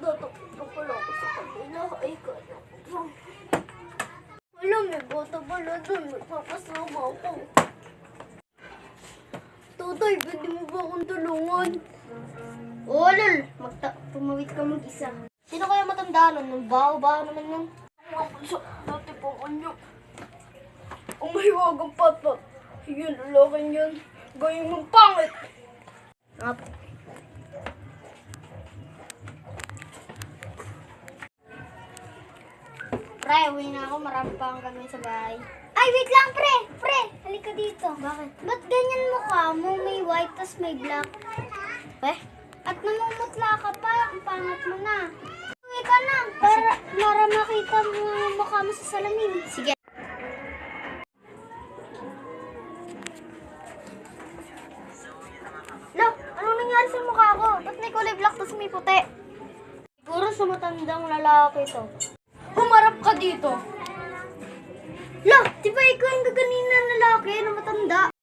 Magtatakot na pala ako sa kabila. Ay, kaya ko. Alam, may bata pala doon. Magpapasama ako. Totoy, pwede mo ba akong tulungan? Oo, lol. Tumawid ka mag-isa. Sino kaya matanda nun? Ang baho-baho naman nun. Ang puso, dati pang anyo. Ang mahiwagang patat. Yun, lalaking yun. Gayong mong pangit. Pre, uwi na ako. Marami pa akong gagawin sa bahay. Ay, wait lang, pre! Pre, halika dito. Bakit? Ba't ganyan mukha mo? May white, tas may black. At namumutla ka pa. Ang pangat mo na. Uwi ka na. Para makita mo ang mukha mo sa salamin. Sige. Lo, anong nangyari sa mukha ko? Ba't may kulay black tas may puti? Siguro sa matandang lalaki to. Humarap ka dito. Lo, di ba ikaw yung gaganina na lalaki na matanda?